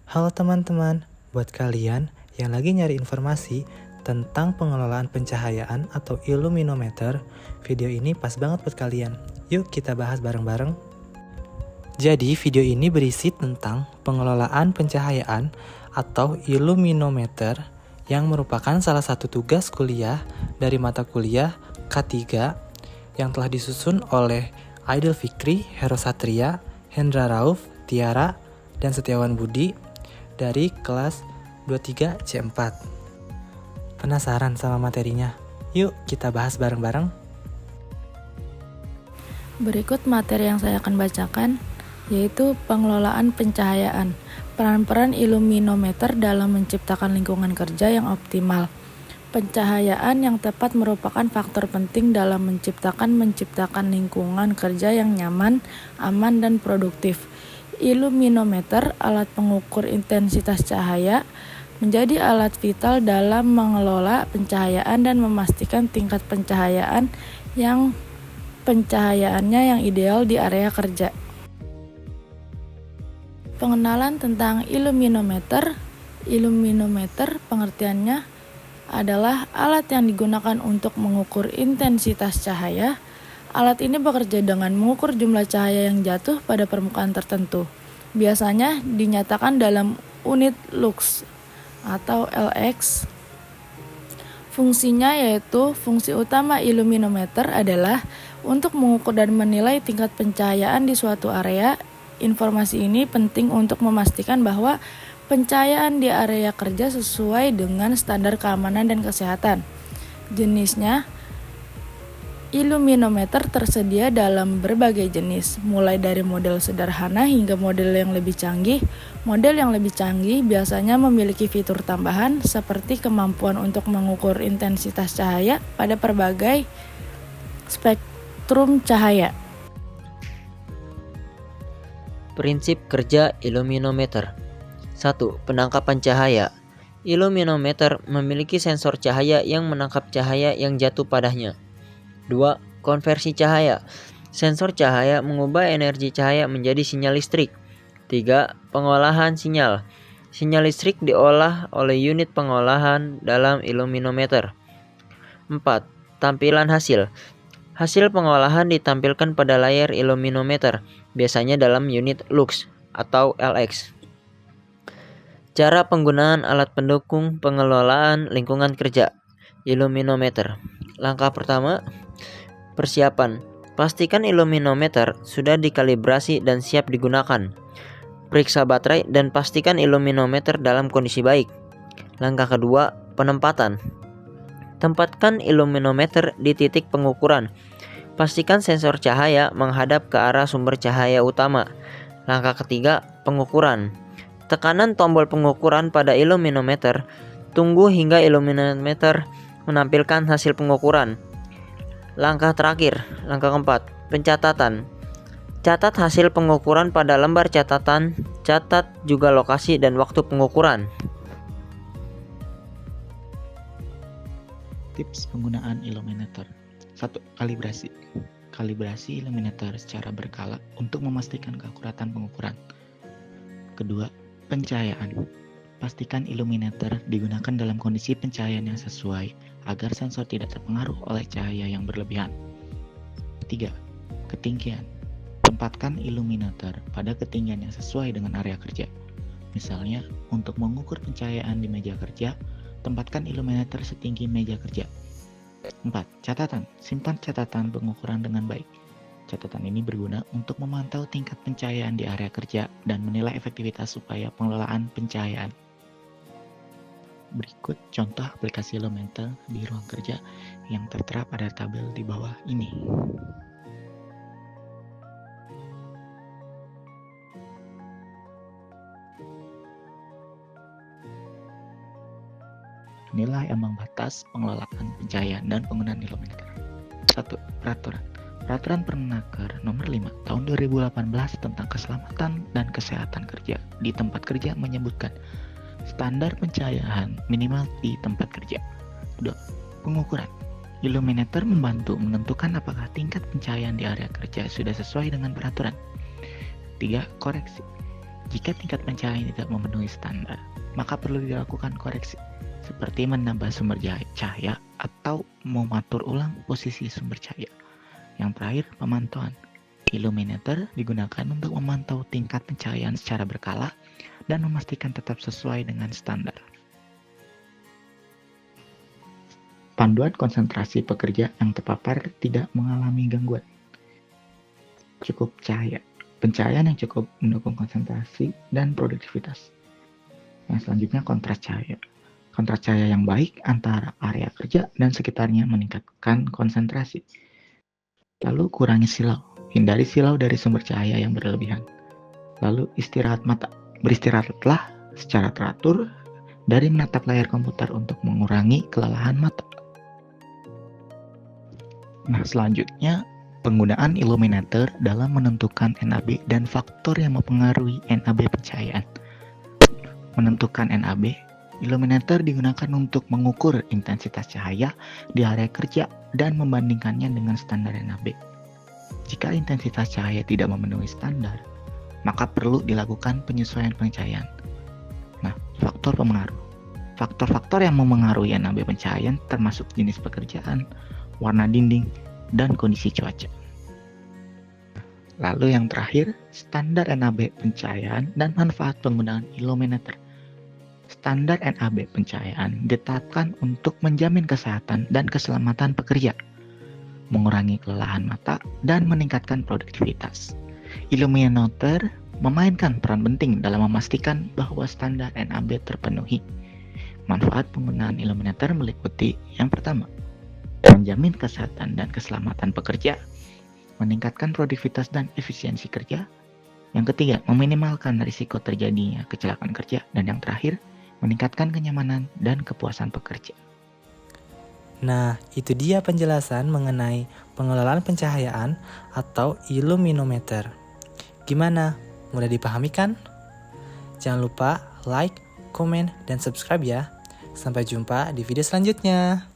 Halo teman-teman, buat kalian yang lagi nyari informasi tentang pengelolaan pencahayaan atau iluminometer, video ini pas banget buat kalian. Yuk kita bahas bareng-bareng. Jadi video ini berisi tentang pengelolaan pencahayaan atau iluminometer yang merupakan salah satu tugas kuliah dari mata kuliah K3 yang telah disusun oleh Aidil Fikri, Hero Satria, Hendra Rauf, Tiara, dan Setiawan Budi dari kelas 23 C4. Penasaran sama materinya? Yuk kita bahas bareng-bareng. Berikut materi yang saya akan bacakan, yaitu pengelolaan pencahayaan, peran-peran iluminometer dalam menciptakan lingkungan kerja yang optimal. Pencahayaan yang tepat merupakan faktor penting dalam menciptakan lingkungan kerja yang nyaman, aman, dan produktif. Iluminometer, alat pengukur intensitas cahaya, menjadi alat vital dalam mengelola pencahayaan dan memastikan tingkat pencahayaannya yang ideal di area kerja. Pengenalan tentang iluminometer. Iluminometer pengertiannya adalah alat yang digunakan untuk mengukur intensitas cahaya. Alat ini bekerja dengan mengukur jumlah cahaya yang jatuh pada permukaan tertentu. Biasanya dinyatakan dalam unit lux atau LX. Fungsinya yaitu fungsi utama iluminometer adalah untuk mengukur dan menilai tingkat pencahayaan di suatu area. Informasi ini penting untuk memastikan bahwa pencahayaan di area kerja sesuai dengan standar keamanan dan kesehatan. Jenisnya, iluminometer tersedia dalam berbagai jenis, mulai dari model sederhana hingga model yang lebih canggih. Model yang lebih canggih biasanya memiliki fitur tambahan seperti kemampuan untuk mengukur intensitas cahaya pada berbagai spektrum cahaya. Prinsip kerja iluminometer. 1. Penangkapan cahaya. Iluminometer memiliki sensor cahaya yang menangkap cahaya yang jatuh padanya. 2. Konversi cahaya. Sensor cahaya mengubah energi cahaya menjadi sinyal listrik. 3. Pengolahan sinyal. Sinyal listrik diolah oleh unit pengolahan dalam iluminometer. 4. Tampilan hasil. Hasil pengolahan ditampilkan pada layar iluminometer, biasanya dalam unit lux atau LX. Cara penggunaan alat pendukung pengelolaan lingkungan kerja iluminometer. Langkah pertama, persiapan. Pastikan iluminometer sudah dikalibrasi dan siap digunakan. Periksa baterai dan pastikan iluminometer dalam kondisi baik. Langkah kedua, penempatan. Tempatkan iluminometer di titik pengukuran. Pastikan sensor cahaya menghadap ke arah sumber cahaya utama. Langkah ketiga, pengukuran. Tekanan tombol pengukuran pada iluminometer. Tunggu hingga iluminometer menampilkan hasil pengukuran. Langkah terakhir, langkah keempat, pencatatan. Catat hasil pengukuran pada lembar catatan. Catat juga lokasi dan waktu pengukuran. Tips penggunaan iluminometer. 1. Kalibrasi. Kalibrasi iluminometer secara berkala untuk memastikan keakuratan pengukuran. Kedua, pencahayaan. Pastikan iluminometer digunakan dalam kondisi pencahayaan yang sesuai agar sensor tidak terpengaruh oleh cahaya yang berlebihan. 3. Ketinggian. Tempatkan iluminometer pada ketinggian yang sesuai dengan area kerja. Misalnya, untuk mengukur pencahayaan di meja kerja, tempatkan iluminometer setinggi meja kerja. 4. Catatan. Simpan catatan pengukuran dengan baik. Catatan ini berguna untuk memantau tingkat pencahayaan di area kerja dan menilai efektivitas upaya pengelolaan pencahayaan. Berikut contoh aplikasi iluminometer di ruang kerja yang tertera pada tabel di bawah ini. Inilah ambang batas pengelolaan pencahayaan dan penggunaan iluminometer. 1. Peraturan. Peraturan Permenaker Nomor 5 Tahun 2018 tentang Keselamatan dan Kesehatan Kerja di tempat kerja menyebutkan standar pencahayaan minimal di tempat kerja. 2. Pengukuran. Iluminometer membantu menentukan apakah tingkat pencahayaan di area kerja sudah sesuai dengan peraturan. 3. Koreksi. Jika tingkat pencahayaan tidak memenuhi standar, maka perlu dilakukan koreksi, seperti menambah sumber cahaya atau mengatur ulang posisi sumber cahaya. Yang terakhir, pemantauan. Illuminator digunakan untuk memantau tingkat pencahayaan secara berkala dan memastikan tetap sesuai dengan standar. Panduan konsentrasi pekerja yang terpapar tidak mengalami gangguan. Cukup cahaya. Pencahayaan yang cukup mendukung konsentrasi dan produktivitas. Yang selanjutnya, kontras cahaya. Kontras cahaya yang baik antara area kerja dan sekitarnya meningkatkan konsentrasi. Lalu kurangi silau. Hindari silau dari sumber cahaya yang berlebihan. Lalu istirahat mata. Beristirahatlah secara teratur dari menatap layar komputer untuk mengurangi kelelahan mata. Nah, selanjutnya penggunaan illuminator dalam menentukan NAB dan faktor yang mempengaruhi NAB pencahayaan. Menentukan NAB, illuminator digunakan untuk mengukur intensitas cahaya di area kerja dan membandingkannya dengan standar NAB. Jika intensitas cahaya tidak memenuhi standar, maka perlu dilakukan penyesuaian pencahayaan. Nah, faktor pemengaruh. Faktor-faktor yang memengaruhi NAB pencahayaan termasuk jenis pekerjaan, warna dinding, dan kondisi cuaca. Lalu yang terakhir, standar NAB pencahayaan dan manfaat penggunaan illuminator. Standar NAB pencahayaan ditetapkan untuk menjamin kesehatan dan keselamatan pekerja, mengurangi kelelahan mata, dan meningkatkan produktivitas. Illuminator memainkan peran penting dalam memastikan bahwa standar NAB terpenuhi. Manfaat penggunaan illuminator meliputi yang pertama, menjamin kesehatan dan keselamatan pekerja, meningkatkan produktivitas dan efisiensi kerja. Yang ketiga, meminimalkan risiko terjadinya kecelakaan kerja. Dan yang terakhir, meningkatkan kenyamanan dan kepuasan pekerja. Nah, itu dia penjelasan mengenai pengelolaan pencahayaan atau illuminometer. Gimana? Mudah dipahami kan? Jangan lupa like, komen, dan subscribe ya. Sampai jumpa di video selanjutnya.